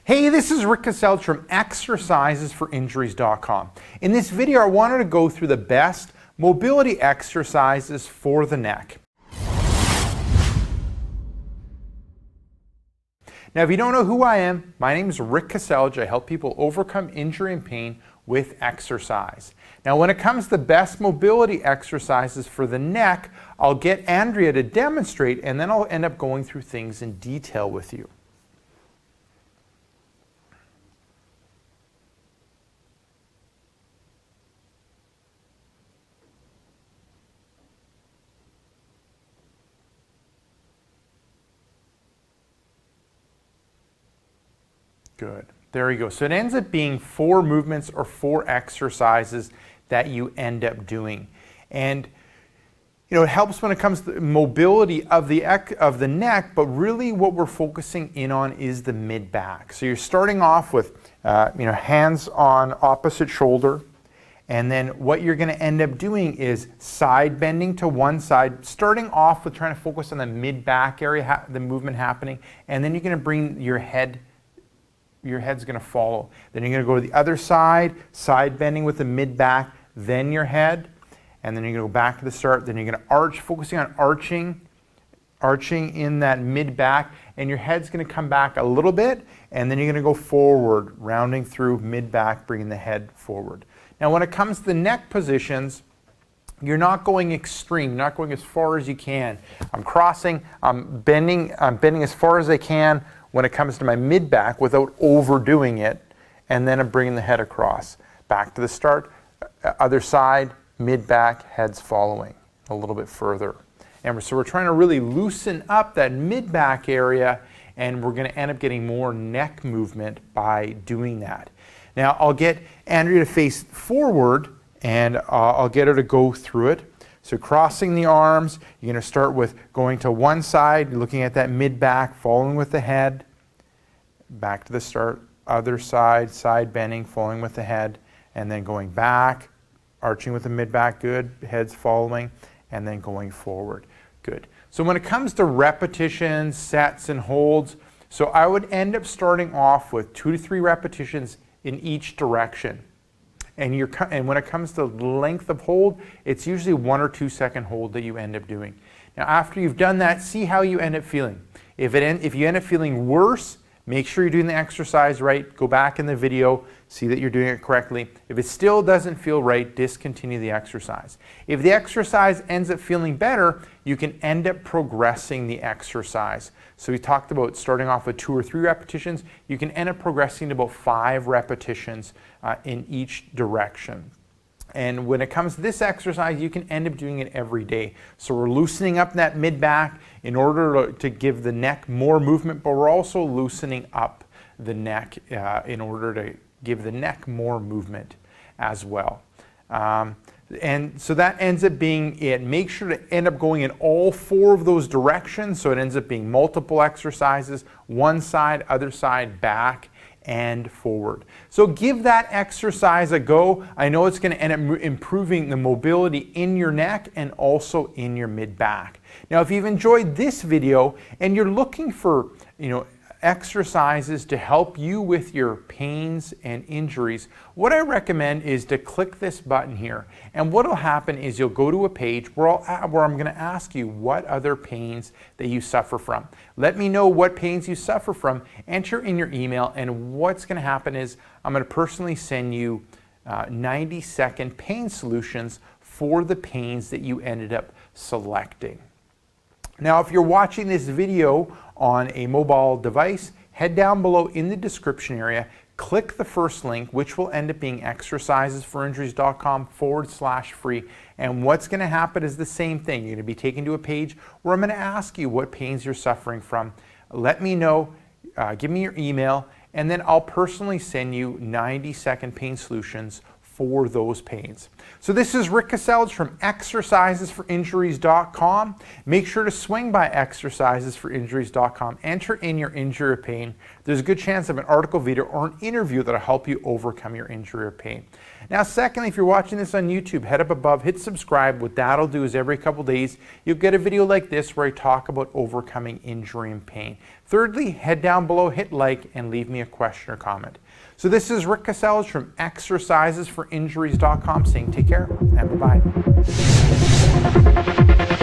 Hey, this is Rick Caselge from exercisesforinjuries.com. In this video, I wanted to go through the best mobility exercises for the neck. Now, if you don't know who I am, my name is Rick Caselge. I help people overcome injury and pain with exercise. Now, when it comes to the best mobility exercises for the neck, I'll get Andrea to demonstrate, and then I'll end up going through things in detail with you. Good. There you go. So it ends up being 4 movements or 4 exercises that you end up doing. And it helps when it comes to mobility of the neck, but really what we're focusing in on is the mid-back. So you're starting off with hands on opposite shoulder, and then what you're going to end up doing is side bending to one side, starting off with trying to focus on the mid-back area, the movement happening, and then you're going to bring your head's going to follow. Then you're going to go to the other side, side bending with the mid-back, then your head, and then you're going to go back to the start. Then you're going to arch, focusing on arching in that mid-back, and your head's going to come back a little bit, and then you're going to go forward, rounding through mid-back, bringing the head forward. Now, when it comes to the neck positions, you're not going extreme, not going as far as you can. I'm crossing, I'm bending as far as I can when it comes to my mid-back without overdoing it, and then I'm bringing the head across. Back to the start, other side, mid-back, head's following a little bit further. And so we're trying to really loosen up that mid-back area, and we're going to end up getting more neck movement by doing that. Now, I'll get Andrea to face forward, and I'll get her to go through it. So crossing the arms, you're going to start with going to one side, looking at that mid-back, following with the head. Back to the start, other side, side bending, following with the head, and then going back, arching with the mid-back, good, head's following, and then going forward, good. So when it comes to repetitions, sets, and holds, so I would end up starting off with 2 to 3 repetitions in each direction. And when it comes to length of hold, it's usually 1 or 2 second hold that you end up doing. Now, after you've done that, see how you end up feeling. If you end up feeling worse, make sure you're doing the exercise right. Go back in the video, see that you're doing it correctly. If it still doesn't feel right, discontinue the exercise. If the exercise ends up feeling better, you can end up progressing the exercise. So we talked about starting off with 2 or 3 repetitions. You can end up progressing to about 5 repetitions in each direction. And when it comes to this exercise, you can end up doing it every day. So we're loosening up that mid-back in order to give the neck more movement, but we're also loosening up the neck in order to give the neck more movement as well. And so that ends up being it. Make sure to end up going in all 4 of those directions, so it ends up being multiple exercises, one side, other side, back, and forward. So give that exercise a go. I know it's going to end up improving the mobility in your neck and also in your mid-back. Now, if you've enjoyed this video and you're looking for, exercises to help you with your pains and injuries, what I recommend is to click this button here. And what will happen is you'll go to a page where I'm going to ask you what other pains that you suffer from. Let me know what pains you suffer from, enter in your email, and what's going to happen is I'm going to personally send you 90-second pain solutions for the pains that you ended up selecting. Now, if you're watching this video on a mobile device, head down below in the description area, click the first link, which will end up being exercisesforinjuries.com/free. And what's going to happen is the same thing. You're going to be taken to a page where I'm going to ask you what pains you're suffering from. Let me know, give me your email, and then I'll personally send you 90-second pain solutions for those pains. So this is Rick Caselge from exercisesforinjuries.com. Make sure to swing by exercisesforinjuries.com. Enter in your injury or pain. there's a good chance of an article, video, or an interview that'll help you overcome your injury or pain. Now, secondly, if you're watching this on YouTube, head up above, hit subscribe. What that'll do is every couple days, you'll get a video like this where I talk about overcoming injury and pain. Thirdly, head down below, hit like, and leave me a question or comment. So this is Rick Casellas from exercisesforinjuries.com saying take care and bye-bye.